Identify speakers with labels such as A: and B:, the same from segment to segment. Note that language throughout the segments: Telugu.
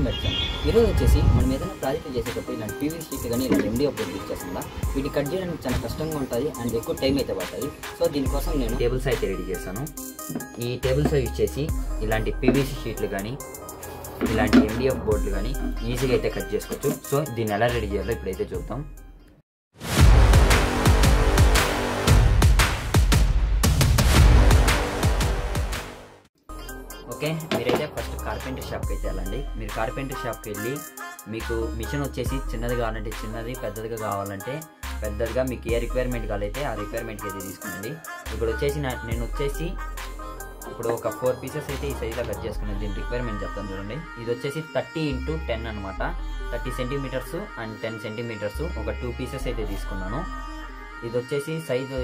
A: Welcome back channel. ఈరోజు వచ్చేసి మనం ఏదైనా ప్రాజెక్ట్ చేసేటప్పుడు ఇలాంటి పీవీసీ షీట్ కానీ ఇలాంటి MDF బోర్డు యూజ్ చేస్తుందా వీటి కట్ చేయడానికి చాలా కష్టంగా ఉంటుంది అండ్ ఎక్కువ టైం అయితే పడుతుంది. సో దీనికోసం నేను టేబుల్స్ అయితే రెడీ చేశాను. ఈ టేబుల్స్ యూజ్ చేసి ఇలాంటి పీవీసీ షీట్లు కానీ ఇలాంటి MDF బోర్డులు కానీ ఈజీగా అయితే కట్ చేసుకోవచ్చు. సో దీన్ని ఎలా రెడీ చేయాలో ఇప్పుడైతే చూద్దాం. ఓకే, మీరైతే ఫస్ట్ కార్పెంటర్ షాప్కి అయితే వెళ్ళండి. మీరు కార్పెంటర్ షాప్కి వెళ్ళి మీకు మిషన్ వచ్చేసి చిన్నది కావాలంటే చిన్నది, పెద్దదిగా కావాలంటే పెద్దదిగా, మీకు ఏ రిక్వైర్మెంట్ కావాలైతే ఆ రిక్వైర్మెంట్కి అయితే తీసుకోండి. ఇప్పుడు వచ్చేసి నేను వచ్చేసి ఇప్పుడు ఒక 4 పీసెస్ అయితే ఈ సైజులో కట్ చేసుకున్నాను. దీని రిక్వైర్మెంట్ చెప్తాను చూడండి. ఇది వచ్చేసి 30 × 10 అనమాట. 30 సెంటీమీటర్స్ అండ్ 10 సెంటీమీటర్స్ ఒక 2 పీసెస్ అయితే తీసుకున్నాను. ఇది వచ్చేసి సైజు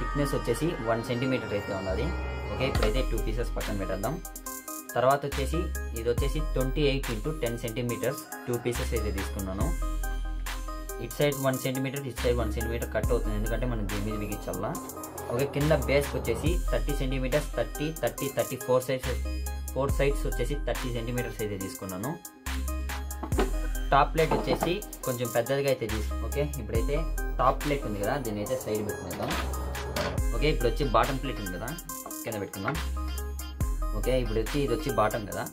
A: థిక్నెస్ వచ్చేసి 1 సెంటీమీటర్ అయితే ఉన్నది. ఓకే, ఇప్పుడైతే 2 పీసెస్ పక్కన పెట్టేద్దాం. తర్వాత వచ్చేసి ఇది వచ్చేసి 28 × 10 సెంటీమీటర్స్ 2 పీసెస్ అయితే తీసుకున్నాను. ఇటు సైడ్ 1 సెంటీమీటర్, ఇటు సైడ్ 1 సెంటీమీటర్ కట్ అవుతుంది, ఎందుకంటే మనం దీని మీద బిగించాలా. ఓకే, కింద బేస్కి వచ్చేసి 30 సెంటీమీటర్స్ 30 4 సైడ్స్ వచ్చేసి 30 సెంటీమీటర్స్ అయితే తీసుకున్నాను. టాప్ ప్లేట్ వచ్చేసి కొంచెం పెద్దదిగా అయితే ఓకే, ఇప్పుడైతే టాప్ ప్లేట్ ఉంది కదా, దీన్ని అయితే సైడ్ పెట్టుకుందాం. ఓకే, ఇప్పుడు వచ్చి బాటమ్ ప్లేట్ ఉంది కదా, కింద పెట్టుకుందాం. ఓకే, ఇప్పుడు వచ్చి ఇది వచ్చి బాటమ్ కదా,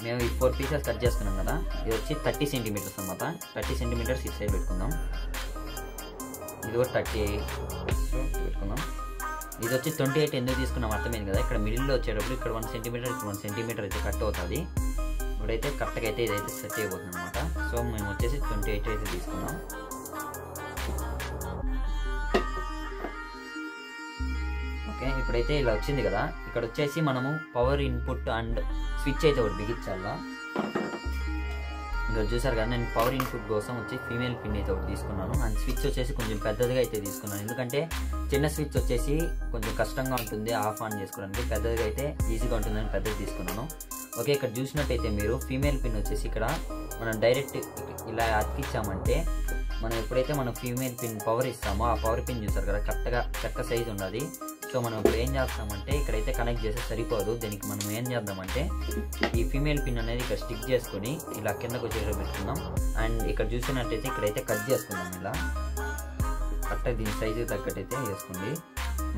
A: మేము ఈ 4 పీసెస్ కట్ చేసుకున్నాం కదా, ఇది వచ్చి 30 సెంటీమీటర్స్ అన్నమాట. 30 సెంటీమీటర్స్ ఇటు సైడ్ పెట్టుకుందాం. ఇది కూడా 30 పెట్టుకుందాం. ఇది వచ్చి 28 ఎందుకు తీసుకున్నాం అర్థమైంది కదా. ఇక్కడ మిడిల్లో వచ్చేటప్పుడు ఇక్కడ 1 సెంటీమీటర్, ఇక్కడ 1 సెంటీమీటర్ అయితే కట్ అవుతుంది. ఇప్పుడైతే కరెక్ట్గా అయితే ఇదైతే సెట్ అయిపోతుంది అనమాట. సో మేము వచ్చేసి 28 అయితే తీసుకున్నాం. ఓకే, ఇప్పుడైతే ఇలా వచ్చింది కదా, ఇక్కడ వచ్చేసి మనము పవర్ ఇన్పుట్ అండ్ స్విచ్ అయితే ఒకటి బిగించాలా. ఇంకా చూసారు కదా, నేను పవర్ ఇన్పుట్ కోసం వచ్చి ఫీమేల్ పిన్ అయితే ఒకటి తీసుకున్నాను. అండ్ స్విచ్ వచ్చేసి కొంచెం పెద్దదిగా అయితే తీసుకున్నాను, ఎందుకంటే చిన్న స్విచ్ వచ్చేసి కొంచెం కష్టంగా ఉంటుంది ఆఫ్ ఆన్ చేసుకోవడానికి. పెద్దదిగా అయితే ఈజీగా ఉంటుందని పెద్దది తీసుకున్నాను. ఓకే, ఇక్కడ చూసినట్టయితే మీరు ఫీమేల్ పిన్ వచ్చేసి ఇక్కడ మనం డైరెక్ట్ ఇలా అతికిచ్చామంటే మనం ఎప్పుడైతే మనం ఫీమేల్ పిన్ పవర్ ఇస్తామో ఆ పవర్ పిన్ చూసారు కదా, కరెక్ట్ సైజ్ ఉన్నది. సో మనం ఇప్పుడు ఏం చేస్తామంటే ఇక్కడైతే కనెక్ట్ చేస్తే సరిపోదు. దీనికి మనం ఏం చేద్దామంటే ఈ ఫీమేల్ పిన్ అనేది ఇక్కడ స్టిక్ చేసుకుని ఇలా కిందకు వచ్చేటప్పుడు పెట్టుకుందాం. అండ్ ఇక్కడ చూసినట్టయితే ఇక్కడైతే కట్ చేసుకుందాం. ఇలా కరెక్ట్గా దీని సైజు తగ్గట్టయితే వేసుకోండి,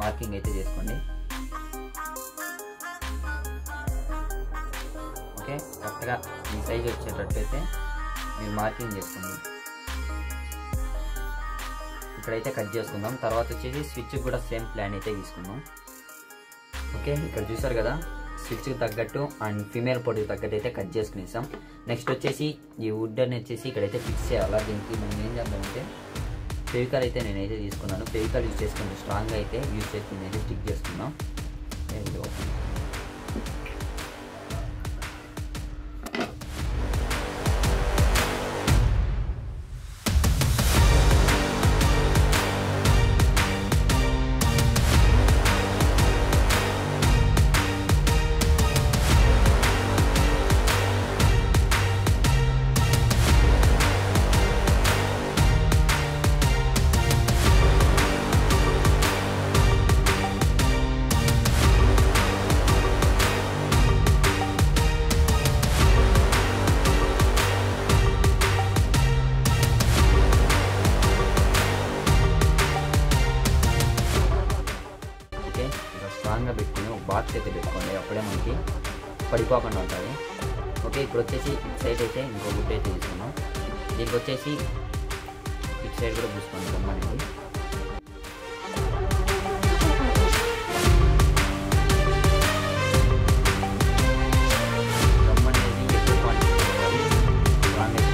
A: మార్కింగ్ అయితే చేసుకోండి. ఓకే, కరెక్ట్గా ఈ సైజు వచ్చేటట్టయితే మీరు మార్కింగ్ చేసుకోండి. ఇక్కడైతే కట్ చేసుకుందాం. తర్వాత వచ్చేసి స్విచ్ కూడా సేమ్ ప్లాన్ అయితే తీసుకుందాం. ఓకే, ఇక్కడ చూసారు కదా, స్విచ్కి తగ్గట్టు అండ్ ఫీమేల్ పొడికి తగ్గట్టు అయితే కట్ చేసుకునేసాం. నెక్స్ట్ వచ్చేసి ఈ వుడ్ అని వచ్చేసి ఇక్కడైతే ఫిక్స్ చేయాలా. దీనికి మనం ఏం చేద్దామంటే ఫెవికాల్ అయితే నేనైతే తీసుకున్నాను. ఫెవికాల్ యూజ్ చేసి కొంచెం స్ట్రాంగ్గా అయితే యూజ్ చేసి నేనైతే స్టిక్ చేసుకున్నాం. స్ట్రాంగ్గా పెట్టుకుని ఒక బాక్స్ అయితే పెట్టుకోండి, అప్పుడే మనకి పడిపోకుండా ఉంటుంది. ఓకే, ఇప్పుడు వచ్చేసి ఇటు సైడ్ అయితే ఇంకో వుడ్ అయితే తీసుకున్నాం. దీనికి వచ్చేసి ఇటు సైడ్ కూడా చూసుకోండి గమ్ అనేది. గమ్ అనేది ఎక్కువ క్వాంటిటీ కావాలి, స్ట్రాంగ్ అయితే.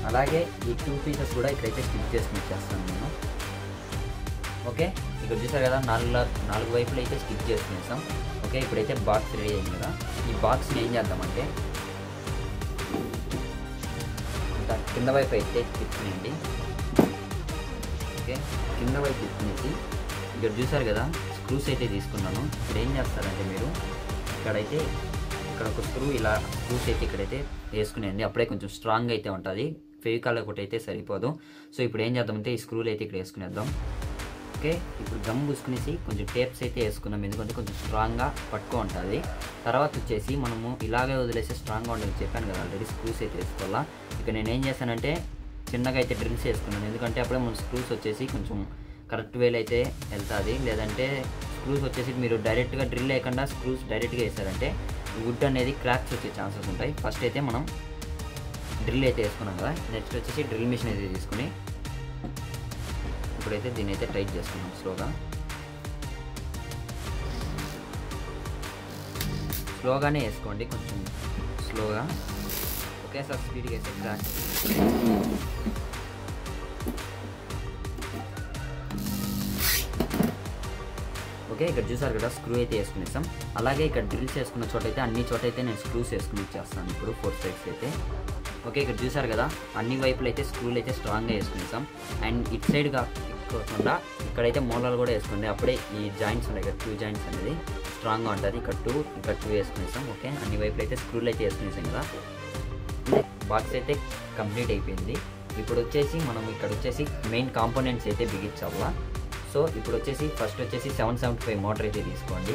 A: అలాగే ఈ 2 పీసెస్ కూడా ఇక్కడైతే స్టిక్ చేసుకుని ఇచ్చేస్తాను నేను. ఓకే, ఇక్కడ చూసారు కదా, 4 వైపులు అయితే స్టిక్ చేసుకునేసాం. ఓకే, ఇప్పుడైతే బాక్స్ రెడీ అయింది కదా, ఈ బాక్స్ని ఏం చేద్దామంటే కింద వైపు అయితే తిప్పుకునేయండి. ఓకే, కింద వైపు తిప్పుకునేసి ఇక్కడ చూసారు కదా, స్క్రూస్ అయితే తీసుకున్నాను. ఇప్పుడు ఏం చేస్తారంటే మీరు ఇక్కడైతే ఇక్కడ ఒక స్క్రూ ఇలా స్క్రూస్ అయితే ఇక్కడైతే వేసుకునేయండి. అప్పుడే కొంచెం స్ట్రాంగ్ అయితే ఉంటుంది. ఫెవికాల్ ఒకటి అయితే సరిపోదు. సో ఇప్పుడు ఏం చేద్దామంటే ఈ స్క్రూలు అయితే ఇక్కడ వేసుకునేద్దాం. ఓకే, ఇప్పుడు గమ్ పూసుకునేసి కొంచెం టేప్స్ అయితే వేసుకున్నాం, ఎందుకంటే కొంచెం స్ట్రాంగ్గా పట్టుకో ఉంటుంది. తర్వాత వచ్చేసి మనము ఇలాగే వదిలేసి స్ట్రాంగ్గా ఉండదు చెప్పాను కదా ఆల్రెడీ. స్క్రూస్ అయితే వేసుకోవాలా. ఇక నేను ఏం చేశానంటే చిన్నగా అయితే డ్రిల్స్ వేసుకున్నాను, ఎందుకంటే అప్పుడే మన స్క్రూస్ వచ్చేసి కొంచెం కరెక్ట్ వేలో అయితే వెళ్తుంది. లేదంటే స్క్రూస్ వచ్చేసి మీరు డైరెక్ట్గా డ్రిల్ లేకుండా స్క్రూస్ డైరెక్ట్గా వేసారంటే వుడ్ అనేది క్రాక్స్ వచ్చే ఛాన్సెస్ ఉంటాయి. ఫస్ట్ అయితే మనం డ్రిల్ అయితే వేసుకున్నాం కదా, నెక్స్ట్ వచ్చేసి డ్రిల్ మిషన్ అయితే తీసుకుని ఇప్పుడైతే దీన్ని అయితే టైట్ చేసుకున్నాం స్లోగానే వేసుకోండి, కొంచెం స్లోగా. ఒకేసారి స్పీడ్గా వేస్తే క్రాక్. ఓకే, ఇక్కడ చూసారు కదా స్క్రూ అయితే వేసుకునేస్తాం. అలాగే ఇక్కడ డ్రిల్స్ వేసుకున్న చోట అయితే అన్ని చోట అయితే నేను స్క్రూస్ వేసుకుని ఇచ్చేస్తాను ఇప్పుడు 4 సైడ్స్ అయితే. ఓకే, ఇక్కడ చూసారు కదా అన్ని వైపులు అయితే స్క్రూలు అయితే స్ట్రాంగ్గా వేసుకునేస్తాం. అండ్ ఇటు సైడ్ కాకుండా ఇక్కడైతే మూలాలు కూడా వేసుకోండి, అప్పుడే ఈ జాయింట్స్ ఉన్నాయి కదా 2 జాయింట్స్ అనేది స్ట్రాంగ్గా ఉంటుంది. ఇక్కడ 2 వేసుకునేస్తాం. ఓకే, అన్ని వైపులు అయితే స్క్రూలు అయితే వేసుకునేసాం కదా. బాక్స్ అయితే కంప్లీట్ అయిపోయింది. ఇప్పుడు వచ్చేసి మనం ఇక్కడ వచ్చేసి మెయిన్ కాంపోనెంట్స్ అయితే బిగించాలా. సో ఇప్పుడు వచ్చేసి ఫస్ట్ వచ్చేసి 775 మోటార్ అయితే తీసుకోండి.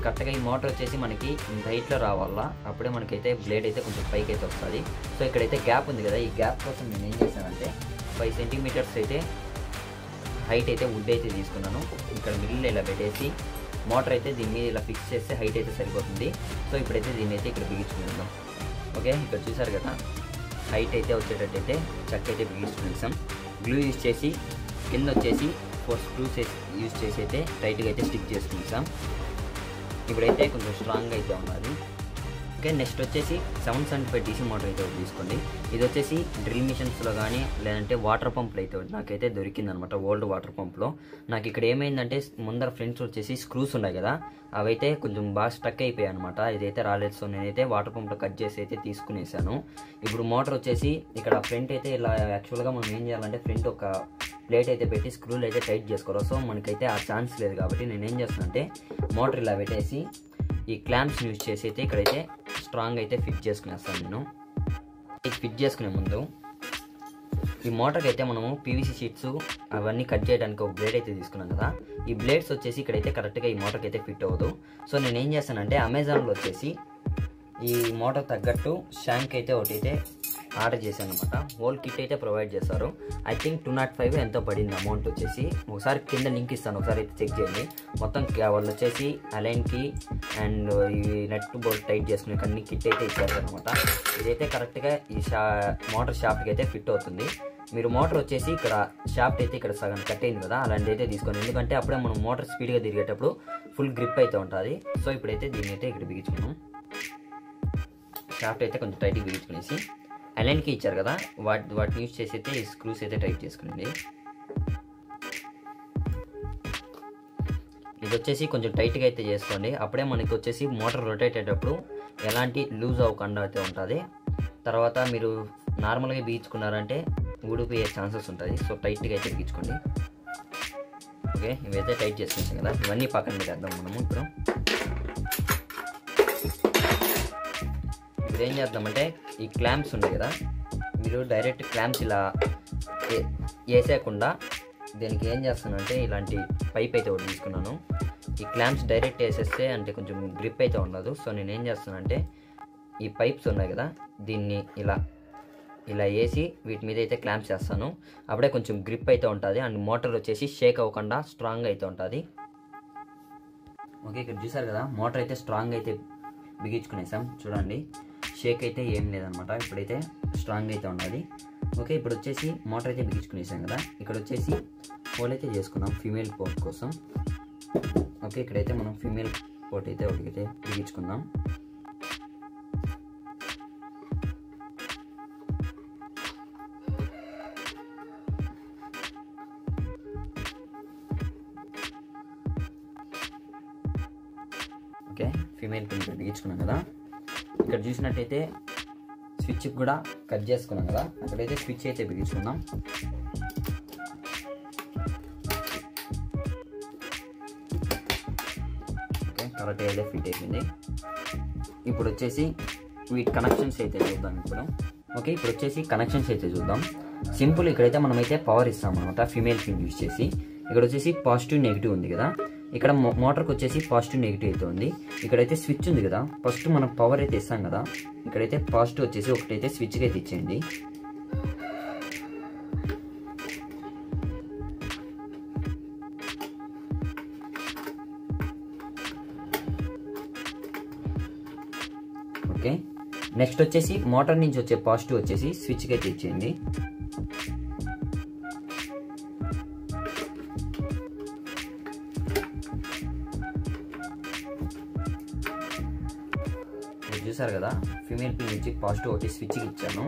A: కరెక్ట్గా ఈ మోటార్ వచ్చేసి మనకి హైట్లో రావాలా, అప్పుడే మనకైతే బ్లేడ్ అయితే కొంచెం పైకి అయితే వస్తుంది. సో ఇక్కడైతే గ్యాప్ ఉంది కదా, ఈ గ్యాప్ కోసం నేను ఏం చేశానంటే 5 సెంటీమీటర్స్ అయితే హైట్ అయితే వుడ్ అయితే తీసుకున్నాను. ఇక్కడ మిడిల్ ఇలా పెట్టేసి మోటార్ అయితే దీని మీద ఇలా ఫిక్స్ చేస్తే హైట్ అయితే సరిపోతుంది. సో ఇప్పుడైతే దీన్ని అయితే ఇక్కడ బిగించుకుందాం. ఓకే, ఇక్కడ చూసారు కదా హైట్ అయితే వచ్చేటట్టయితే చక్క అయితే బిగించుకునేసాం. గ్లూ యూజ్ చేసి కింద వచ్చేసి 4 స్క్రూస్ యూజ్ చేసి అయితే టైట్గా అయితే స్టిక్ చేసుకునేసాం. ఇప్పుడైతే కొంచెం స్ట్రాంగ్గా అయితే ఉన్నది. ఓకే, నెక్స్ట్ వచ్చేసి 775 DC మోటార్ అయితే ఒకటి తీసుకోండి. ఇది వచ్చేసి డ్రిల్ మిషన్స్లో కానీ లేదంటే వాటర్ పంపులు అయితే నాకైతే దొరికిందనమాట. ఓల్డ్ వాటర్ పంప్లో నాకు ఇక్కడ ఏమైందంటే ముందర ఫ్రంట్స్ వచ్చేసి స్క్రూస్ ఉన్నాయి కదా, అవైతే కొంచెం బాగా స్టక్ అయిపోయాయి అనమాట. ఇదైతే రాలేదు. సో నేనైతే వాటర్ పంప్లో కట్ చేసి అయితే తీసుకునేసాను. ఇప్పుడు మోటార్ వచ్చేసి ఇక్కడ ఫ్రంట్ అయితే ఇలా యాక్చువల్గా మనం ఏం చేయాలంటే ఫ్రంట్ ఒక ప్లేట్ అయితే పెట్టి స్క్రూలు అయితే టైట్ చేసుకోవాలి. సో మనకైతే ఆ ఛాన్స్ లేదు కాబట్టి నేను ఏం చేస్తాను అంటే మోటార్ ఇలా పెట్టేసి ఈ క్లాంప్స్ యూజ్ చేసి అయితే ఇక్కడైతే స్ట్రాంగ్ అయితే ఫిట్ చేసుకునేస్తాను. నేను ఫిట్ చేసుకునే ముందు ఈ మోటార్కి అయితే మనము PVC షీట్స్ అవన్నీ కట్ చేయడానికి ఒక బ్లేడ్ అయితే తీసుకున్నాం కదా, ఈ బ్లేడ్స్ వచ్చేసి ఇక్కడైతే కరెక్ట్గా ఈ మోటార్కి అయితే ఫిట్ అవ్వదు. సో నేను ఏం చేస్తానంటే అమెజాన్లో వచ్చేసి ఈ మోటార్ తగ్గట్టు షాంక్ అయితే ఒకటి అయితే ఆర్డర్ చేశాను అనమాట. హోల్ కిట్ అయితే ప్రొవైడ్ చేస్తారు. ఐ థింక్ 205 ఎంతో పడింది అమౌంట్ వచ్చేసి. ఒకసారి కింద లింక్ ఇస్తాను, ఒకసారి అయితే చెక్ చేయండి. మొత్తం వాళ్ళు వచ్చేసి అలైన్కి అండ్ ఈ నెట్ బోల్ట్ టైట్ చేసుకునే అన్ని కిట్ అయితే ఇచ్చారు అనమాట. ఇదైతే కరెక్ట్గా ఈ మోటార్ షాఫ్ట్కి అయితే ఫిట్ అవుతుంది. మీరు మోటార్ వచ్చేసి ఇక్కడ షాఫ్ట్ అయితే ఇక్కడ సగం కట్ అయింది కదా, అలాంటి అయితే తీసుకోండి, ఎందుకంటే అప్పుడే మనం మోటార్ స్పీడ్గా తిరిగేటప్పుడు ఫుల్ గ్రిప్ అయితే ఉంటుంది. సో ఇప్పుడైతే దీన్ని అయితే ఇక్కడ బిగించుకున్నాం. షాఫ్ట్ అయితే కొంచెం టైట్గా బిగించుకునేసి అలైన్కి ఇచ్చారు కదా వాటిని యూజ్ చేసి అయితే ఈ స్క్రూస్ అయితే టైట్ చేసుకునండి. ఇది వచ్చేసి కొంచెం టైట్గా అయితే చేసుకోండి, అప్పుడే మనకి వచ్చేసి మోటార్ రొటేట్ అయ్యేటప్పుడు ఎలాంటి లూజ్ అవ్వకుండా అయితే ఉంటుంది. తర్వాత మీరు నార్మల్గా బిగించుకున్నారంటే ఊడిపోయే ఛాన్సెస్ ఉంటుంది. సో టైట్గా అయితే బిగించుకోండి. ఓకే, ఇవైతే టైట్ చేసుకుంటాం కదా, ఇవన్నీ పక్కన పెట్టేద్దాం మనము. ఇప్పుడు ఏం చేద్దామంటే ఈ క్లాంప్స్ ఉన్నాయి కదా, మీరు డైరెక్ట్ క్లాంప్స్ ఇలా వేసేయకుండా దీనికి ఏం చేస్తానంటే ఇలాంటి పైప్ అయితే ఒకటి తీసుకున్నాను. ఈ క్లాంప్స్ డైరెక్ట్ వేసేస్తే అంటే కొంచెం గ్రిప్ అయితే ఉండదు. సో నేను ఏం చేస్తానంటే ఈ పైప్స్ ఉన్నాయి కదా, దీన్ని ఇలా వేసి వీటి మీద అయితే క్లాంప్స్ చేస్తాను. అప్పుడే కొంచెం గ్రిప్ అయితే ఉంటుంది అండ్ మోటార్ వచ్చేసి షేక్ అవ్వకుండా స్ట్రాంగ్ అయితే ఉంటుంది. ఓకే, ఇక్కడ చూసారు కదా మోటార్ అయితే స్ట్రాంగ్ అయితే బిగించుకునేసాం. చూడండి, షేక్ అయితే ఏం లేదనమాట, ఇప్పుడైతే స్ట్రాంగ్ అయితే ఉన్నది. ఓకే, ఇప్పుడు వచ్చేసి మోటార్ అయితే బిగించుకునేసాం కదా, ఇక్కడ వచ్చేసి హోల్ అయితే చేసుకున్నాం ఫీమేల్ పోర్ట్ కోసం. ఓకే, ఇక్కడైతే మనం ఫీమేల్ పోర్ట్ అయితే ఒకటికైతే బిగించుకుందాం. ఓకే, ఫీమేల్ పిన్ బిగించుకున్నాం కదా, ఇక్కడ చూసినట్టయితే స్విచ్ కూడా కట్ చేసుకున్నాం కదా, అక్కడైతే స్విచ్ అయితే బిగించుకుందాం. ఓకే, కరెక్ట్ అయితే ఫిట్ అయిపోయింది. ఇప్పుడు వచ్చేసి వీటి కనెక్షన్స్ అయితే చూద్దాం ఇప్పుడు. ఓకే, ఇప్పుడు వచ్చేసి కనెక్షన్స్ అయితే చూద్దాం. సింపుల్, ఇక్కడైతే మనమైతే పవర్ ఇస్తాం అనమాట ఫీమేల్ పిన్ యూజ్ చేసి. ఇక్కడ వచ్చేసి పాజిటివ్ నెగిటివ్ ఉంది కదా, ఇక్కడ మోటార్కి వచ్చేసి పాజిటివ్ నెగిటివ్ అయితే ఉంది. ఇక్కడైతే స్విచ్ ఉంది కదా, ఫస్ట్ మనం పవర్ అయితే ఇస్తాం కదా, ఇక్కడైతే పాజిటివ్ వచ్చేసి ఒకటైతే స్విచ్కి అయితే ఇచ్చేయండి. ఓకే, నెక్స్ట్ వచ్చేసి మోటార్ నుంచి వచ్చే పాజిటివ్ వచ్చేసి స్విచ్కి అయితే ఇచ్చేయండి. చూసారు కదా, ఫీమేల్ పిన్ నుంచి పాజిటివ్ ఒకటి స్విచ్కి ఇచ్చాను.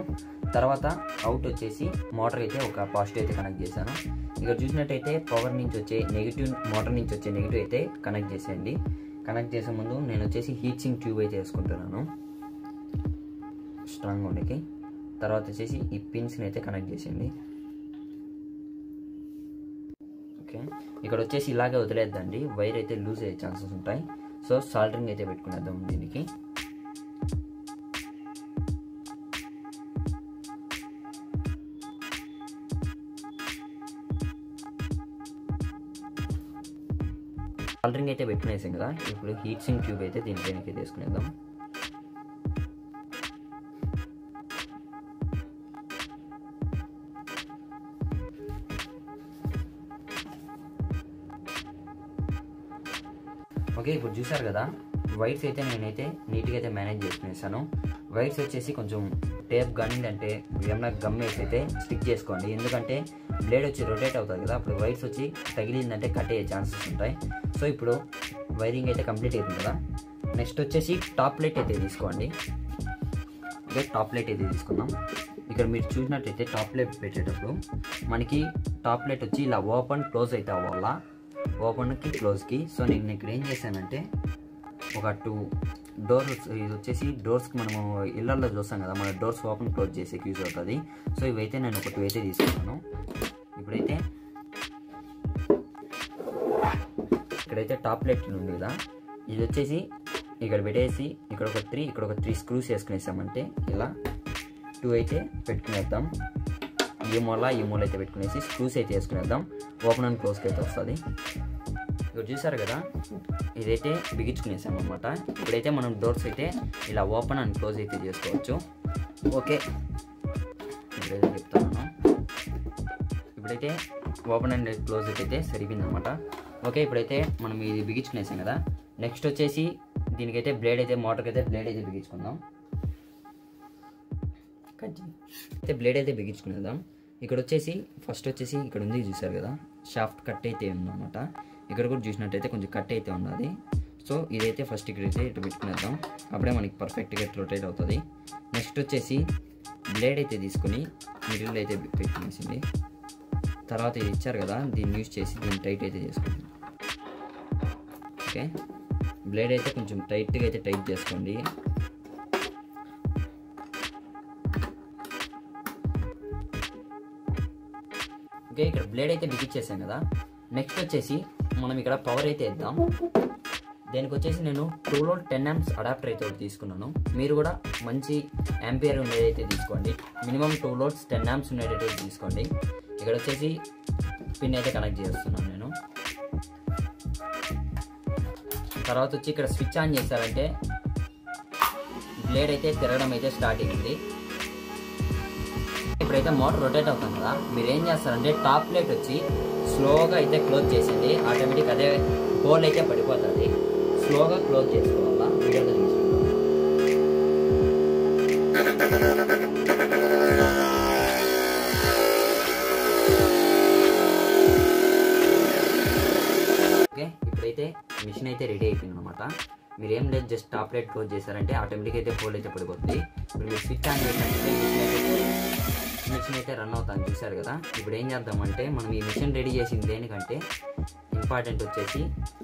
A: తర్వాత అవుట్ వచ్చేసి మోటార్ అయితే ఒక పాజిటివ్ అయితే కనెక్ట్ చేశాను. ఇక్కడ చూసినట్టయితే పవర్ నుంచి వచ్చే నెగిటివ్, మోటార్ నుంచి వచ్చే నెగిటివ్ అయితే కనెక్ట్ చేసేయండి. కనెక్ట్ చేసే ముందు నేను వచ్చేసి హీట్ సింక్ ట్యూబ్ అయితే వేసుకుంటున్నాను స్ట్రాంగ్ ఉండేకి. తర్వాత వచ్చేసి ఈ పిన్స్ని అయితే కనెక్ట్ చేసేయండి. ఓకే, ఇక్కడ వచ్చేసి ఇలాగే వదిలేద్దండి, వైర్ అయితే లూజ్ అయ్యే ఛాన్సెస్ ఉంటాయి. సో సాల్డరింగ్ అయితే పెట్టుకునేద్దాం దీనికి. సాల్డరింగ్ అయితే పెట్టుకునేసాం కదా, ఇప్పుడు హీట్ సింక్ ట్యూబ్ అయితే దీనిపైన అయితే తీసుకునేద్దాం. ఓకే, ఇప్పుడు చూసారు కదా, వైర్స్ అయితే నేనైతే నీట్గా అయితే మేనేజ్ చేసుకునేసాను. వైర్స్ వచ్చేసి కొంచెం టేప్ కానీ అంటే ఏమన్నా గమ్ వేసి అయితే స్టిక్ చేసుకోండి, ఎందుకంటే బ్లేడ్ వచ్చి రొటేట్ అవుతుంది కదా, అప్పుడు వైర్స్ వచ్చి తగిలిందంటే కట్ అయ్యే ఛాన్సెస్ ఉంటాయి. సో ఇప్పుడు వైరింగ్ అయితే కంప్లీట్ అవుతుంది కదా, నెక్స్ట్ వచ్చేసి టాప్ లైట్ అయితే తీసుకోండి. ఓకే, టాప్ లైట్ అయితే తీసుకుందాం. ఇక్కడ మీరు చూసినట్టయితే టాప్ లైట్ పెట్టేటప్పుడు మనకి టాప్ లైట్ వచ్చి ఇలా ఓపెన్ క్లోజ్ అయితే అవ్వాలా, ఓపెన్కి క్లోజ్కి. సో నేను ఇక్కడ ఏం చేశానంటే ఒక 2 డోర్స్, ఇది వచ్చేసి డోర్స్కి మనము ఇళ్ళల్లో చూస్తాం కదా, మన డోర్స్ ఓపెన్ క్లోజ్ చేసేకి యూజ్ అవుతుంది. సో ఇవైతే నేను ఒక 2 అయితే తీసుకున్నాను. ఇప్పుడైతే ఇక్కడైతే టాప్ లైట్ ఉంది కదా, ఇది వచ్చేసి ఇక్కడ పెట్టేసి ఇక్కడ ఒక 3 స్క్రూస్ వేసుకునేసామంటే ఇలా 2 అయితే పెట్టుకునేద్దాం. ఈ మూల అయితే పెట్టుకునేసి స్క్రూస్ అయితే వేసుకునేద్దాం. ఓపెన్ అండ్ క్లోజ్కి అయితే వస్తుంది. ఇక్కడ చూసారు కదా, ఇదైతే బిగించుకునేసాం అనమాట. ఇప్పుడైతే మనం డోర్స్ అయితే ఇలా ఓపెన్ అండ్ క్లోజ్ అయితే చేసుకోవచ్చు. ఓకే, ఇప్పుడైతే చెప్తాను. ఇప్పుడైతే ఓపెన్ అండ్ క్లోజ్ అయితే సరిపోయింది అనమాట. ఓకే, ఇప్పుడైతే మనం ఇది బిగించుకునేసాం కదా, నెక్స్ట్ వచ్చేసి దీనికైతే బ్లేడ్ అయితే మోటార్కి అయితే బ్లేడ్ అయితే బిగించుకుందాం. అయితే బ్లేడ్ అయితే బిగించుకునేద్దాం. ఇక్కడ వచ్చేసి ఫస్ట్ వచ్చేసి ఇక్కడ ఉంది చూసారు కదా, షాఫ్ట్ కట్ అయితే ఉందన్నమాట. ఇక్కడ కూడా చూసినట్టయితే కొంచెం కట్ అయితే ఉన్నది. సో ఇదైతే ఫస్ట్ ఇక్కడైతే ఇటు పెట్టుకునేద్దాం, అప్పుడే మనకి పర్ఫెక్ట్గా రొటేట్ అవుతుంది. నెక్స్ట్ వచ్చేసి బ్లేడ్ అయితే తీసుకుని మిడిల్ అయితే పెట్టుకునేసింది. తర్వాత ఇది ఇచ్చారు కదా, దీన్ని యూజ్ చేసి దీన్ని టైట్ అయితే చేసుకుంటాం. ఓకే, బ్లేడ్ అయితే కొంచెం టైట్గా అయితే టైట్ చేసుకోండి. ఓకే, ఇక్కడ బ్లేడ్ అయితే బిగించేసాం కదా, నెక్స్ట్ వచ్చేసి మనం ఇక్కడ పవర్ అయితే ఇద్దాం. దీనికి వచ్చేసి నేను 2 లోడ్ 10 amps అడాప్టర్ అయితే ఒకటి తీసుకున్నాను. మీరు కూడా మంచి యాంపియర్ ఉండేదైతే తీసుకోండి, మినిమం 2 లోడ్స్ 10 amps ఉండేటైతే తీసుకోండి. ఇక్కడ వచ్చేసి పిన్ అయితే కనెక్ట్ చేస్తున్నాను నేను. తర్వాత వచ్చి ఇక్కడ స్విచ్ ఆన్ చేశారంటే బ్లేడ్ అయితే తిరగడం అయితే స్టార్ట్ అయింది. ఇప్పుడైతే మోటార్ రొటేట్ అవుతుంది కదా, మీరు ఏం చేస్తారంటే టాప్ ప్లేట్ వచ్చి స్లోగా అయితే క్లోజ్ చేసేది, ఆటోమేటిక్ అదే హోల్ అయితే పడిపోతుంది. స్లోగా క్లోజ్ చేసుకోవాలా, వీడియోలో తీసుకుంటాం. ఓకే, ఇప్పుడైతే మిషన్ అయితే రెడీ అయిపోయింది అనమాట. మీరు ఏం లేదు, జస్ట్ టాప్ లైట్ క్లోజ్ చేశారంటే ఆటోమేటిక్ అయితే హోల్ అయితే పడిపోతుంది. ఇప్పుడు మీరు స్విచ్ ఆన్ చేసినట్లయితే మిషన్ అయితే రన్ అవుతాను చూసారు కదా. ఇప్పుడు ఏం చేద్దామంటే మనం ఈ మిషన్ రెడీ చేసింది దేనికంటే ఇంపార్టెంట్ వచ్చేసి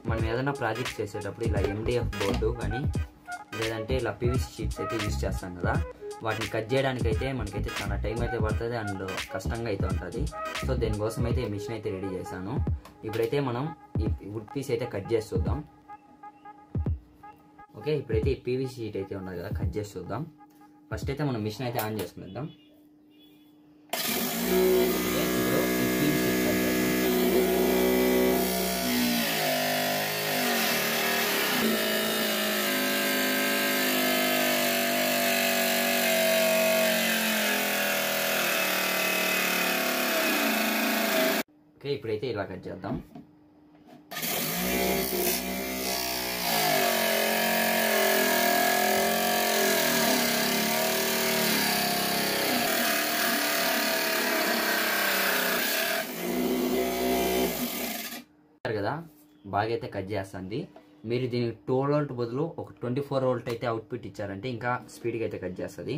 A: మనం ఏదైనా ప్రాజెక్ట్ చేసేటప్పుడు ఇలా MDF బోర్డు కానీ లేదంటే ఇలా PVC షీట్స్ అయితే యూజ్ చేస్తాం కదా, వాటిని కట్ చేయడానికి అయితే మనకైతే చాలా టైం అయితే పడుతుంది అండ్ కష్టంగా అయితే ఉంటుంది. సో దీనికోసం అయితే ఈ మిషన్ అయితే రెడీ చేశాను. ఇప్పుడైతే మనం ఈ వుడ్ పీస్ అయితే కట్ చేసి చూద్దాం. ఓకే, ఇప్పుడైతే ఈ పీవీసీ షీట్ అయితే ఉన్నది కదా, కట్ చేసి చూద్దాం. ఫస్ట్ అయితే మనం మిషన్ అయితే ఆన్ చేసుకుందాం. ఓకే, ఇప్పుడైతే ఇలా కట్ చేద్దాం. కదా, బాగా అయితే కట్ చేస్తుంది. మీరు దీనికి 12 వోల్ట్ బదులు ఒక 24 వోల్ట్ అయితే అవుట్పుట్ ఇచ్చారంటే ఇంకా స్పీడ్గా అయితే కట్ చేస్తుంది.